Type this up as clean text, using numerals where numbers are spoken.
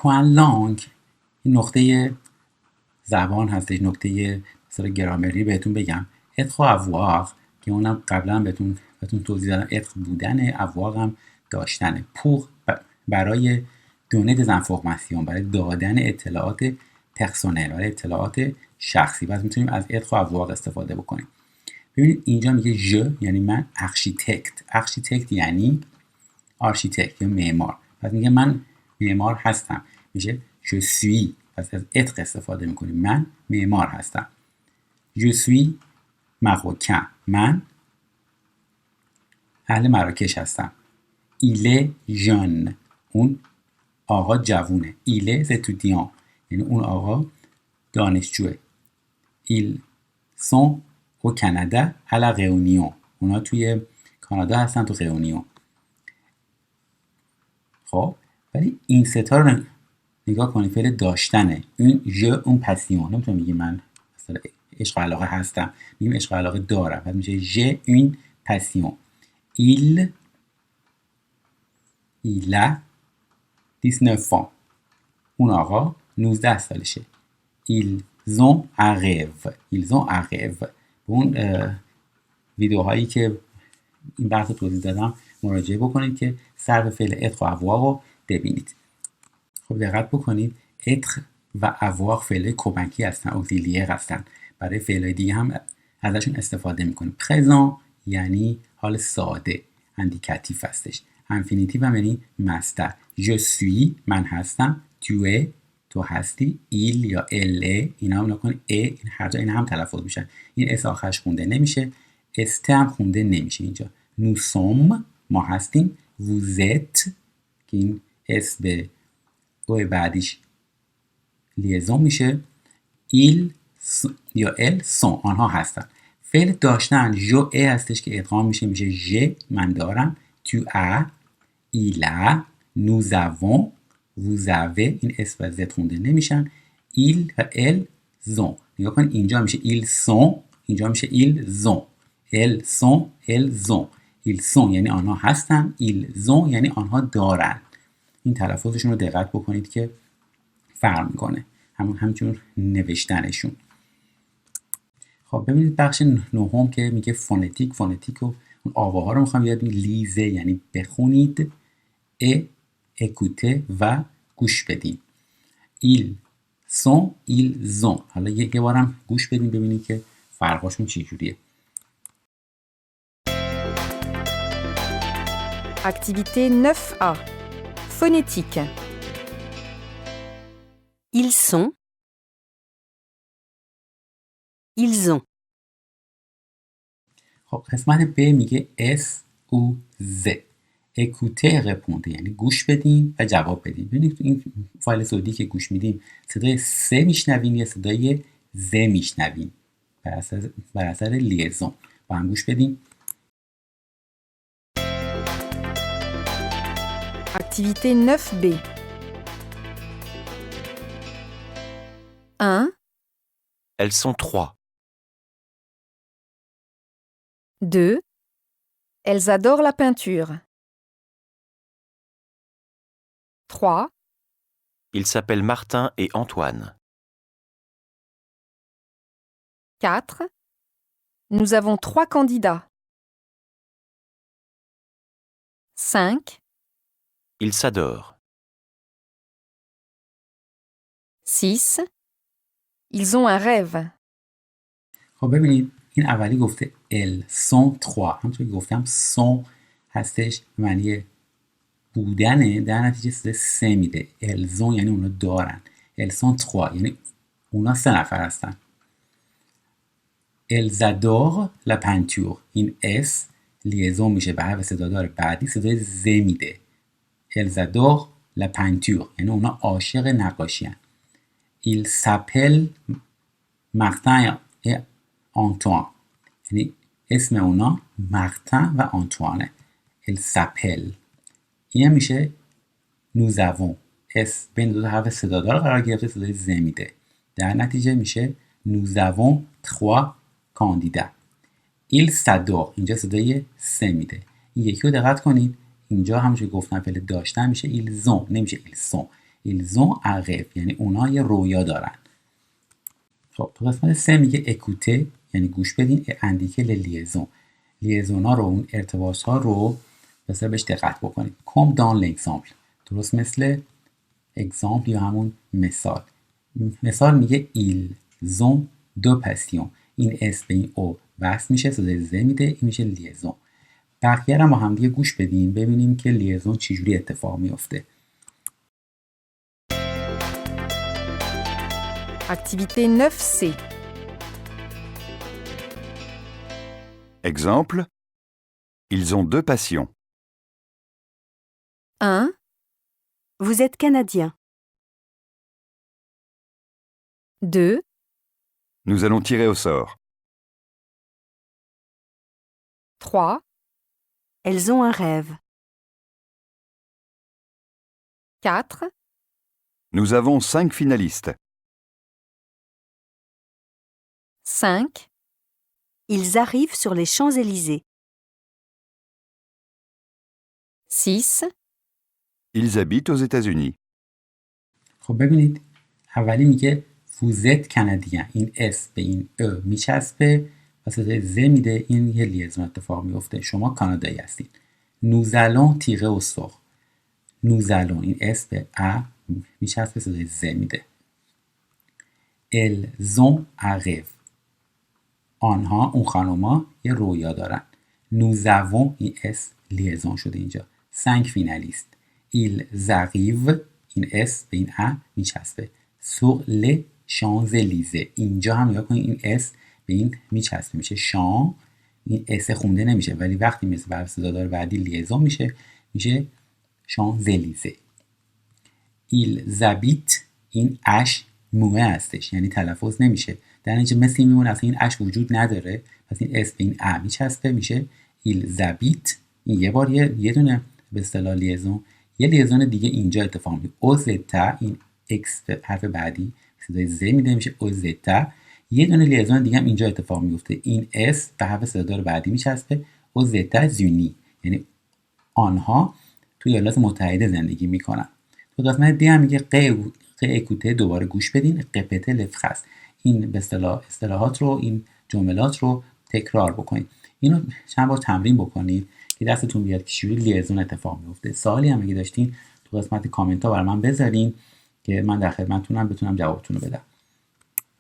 point langue این نقطه زبان هستش، نقطه مثلا گرامری بهتون بگم. être avoir که اونم قبلا بهتون توضیح دادم، être بودن، avoir هم داشتنه. pour برای donner des informations، برای دادن اطلاعات پرسونل، برای اطلاعات شخصی. پس میتونیم از être avoir استفاده بکنیم. ببینید اینجا میگه je یعنی من architect یعنی architect یا معمار. پس میگه من معمار هستم، میشه je suis. پس از être استفاده میکنیم، من معمار هستم. je suis marocain، من اهل مراکش هستم. il est jeune، اون آقا جوونه. il est étudiant یعنی اون آقا دانشجوه. ils sont au Canada à la Réunion، اونا توی کانادا هستن، تو réunion. خب ولی این ستا رو نگاه کنید، فعل داشتنه. این ژ اون پسیون، نمیتونم میگم من مثلا عشق و علاقه هستم، میگیم عشق و علاقه دارم. بعد میشه ژ اون پسیون. il a 19 ans، اون آقا 19 سالشه. ils ont un rêve. به اون ویدیوهایی که این بحث رو توضیح دادم مراجعه بکنید که صرف فعل être و avoir رو ببینید. خب دقت بکنید، être و avoir فعل کمکی هستن، auxiliaire هستن. برای فعلای دیگه هم ازشون استفاده میکنیم. présent یعنی حال ساده، اندیکاتیو هستش. infinitive هم یعنی مصدر. je suis من هستم، tu es تو هستی، il یا elle اینا هم نکنید این هر جا این هم تلفظ میشن. این اس آخرش خونده نمیشه، است هم خونده نمیشه اینجا. nous sommes ما هستیم، vous êtes که این اس به دو بعدیش لیزون میشه، il یا elle sont آنها هستن. فعل داشتن جو ای هستش که ادغام میشه ژ من دارم، tu as، il a، nous avons، vous avez این اس و زد خونده نمیشن، il و elles ont. نگاه کنید اینجا میشه ils sont، اینجا میشه ils ont، elles sont، elles ont. ils sont یعنی آنها هستن، ils ont یعنی آنها دارن. این تلفظشون رو دقت بکنید که فرق میکنه، همچون نوشتنشون. خب ببینید بخش نهم که میگه فونتیک و اون آواها رو میخوام یاد بگیرید. لیزه یعنی بخونید، اکوته و گوش بدین. ils sont، ils ont. حالا یه بارم گوش بدین ببینید که فرقاشون چی جوریه. Activité 9A. Phonétique. Ils sont. Ils ont. خب قسمت ب میگه اس او ز. اکوته رپونده یعنی گوش بدین و جواب بدین. ببینید تو این فایل صوتی که گوش میدیم صدای س میشنوین یا صدای ز میشنوین بر اثر لیزون. با هم گوش بدین. Activité 9B. 1, Elles sont 3. 2. Elles adorent la peinture. 3. Ils s'appellent Martin et Antoine. 4. Nous avons 3 candidats. 5. Ils s'adorent. 6. Ils ont un rêve. خب ببینید این اولی گفته ال سون 3، همونطور که گفتم سون هستش معنی بودنه، در نتیجه سه میده. الزون یعنی اونا دارن، السون 3 یعنی اونا 3 نفر هستن. الزادور لا پنتور، این اس لیزون میشه به حرف صدادار بعدی، صدای ز میده. الزادور لا پنتور یعنی اونا عاشق نقاشی هن. il s'appelle Martin et Antoine یعنی اسم اونا مارتن و آنتوانه. il s'appelle این میشه nous avons، اس بین دو حرف صدادار قرار گرفته، صدای ز میده، در نتیجه میشه nous avons 3 candidats. il s'adore اینجا صدای س میده. این یکی رو دقت کنید، اینجا همونجوری گفتم فعل داشتن میشه ils ont نمیشه ils sont. ils ont un rêve یعنی اونا یه رویا دارن. خب تو قسمت 3 میگه اکوته یعنی گوش بدین، اندیکه لیزون، لیزون ها رو، اون ارتباط ها رو بسیار بهش دقت بکنید. کم دان l'exemple، درست مثل اگزامپل یا همون مثال. مثال میگه ils ont deux passions، این اس به این او وصل میشه، صدای ز میده، این میشه لیزون. بقیه رو با هم دیگه گوش بدیم ببینیم که لیزون چجوری اتفاق میفته. Activité 9C. Exemple. Ils ont deux passions. 1, Vous êtes canadien. 2, Nous allons tirer au sort. 3, Elles ont un rêve. 4, Nous avons 5 finalistes. 5, Ils arrivent sur les Champs-Élysées. 6, Ils habitent aux États-Unis. خب ببینید اولی میگه فوزت کانادین، این اس به این ا میچسبه و صدای ز میده، این یه لیزون اتفاق میفته، شما کانادایی هستین. نوزالون تیغه و سرخ، نوزالون این اس به ا میچسبه، صدای ز میده. الزون عقب، آنها اون خانوما یه رویا دارن. نوزوون این اس لیزون شده اینجا. 5 فینالیست، ایل زقیو این اس به این ا میچسبه. سور ل شانزلیزه، اینجا هم نگاه کنید این اس به این میچسبه، میشه شان، این اس خونده نمیشه ولی وقتی مثل برف صدادار بعدی لیزون میشه شانزلیزه. ایل زبیت این اش موه هستش یعنی تلفظ نمیشه، در اینجا مثل این میمونه اصلا این اش وجود نداره، پس این اس به این ا میچسبه میشه ایل زبیت. این یه بار یه دونه به اصطلاح لیزون. یه لیزون دیگه اینجا اتفاق میفته، اوزتا این اکس به حرف بعدی صدای ز میده میشه اوزتا. یه دونه لیزون دیگه هم اینجا اتفاق میفته، این اس به حرف صدادار بعدی میچسبه، اوزتا زونی یعنی آنها توی ایالات متحده زندگی میکنن. تو قسمت دی هم میگه ق اکوته، دوباره گوش بدین، قپته لفخس، این به اصطلاحات رو، این جملات رو تکرار بکنید. اینو چند بار تمرین بکنید که دستتون بیاد که چجوری لیزون اتفاق میفته. سوالی هم اگه داشتین تو قسمت کامنت ها برای من بذارین که من در خدمتتونم بتونم جوابتون رو بدم.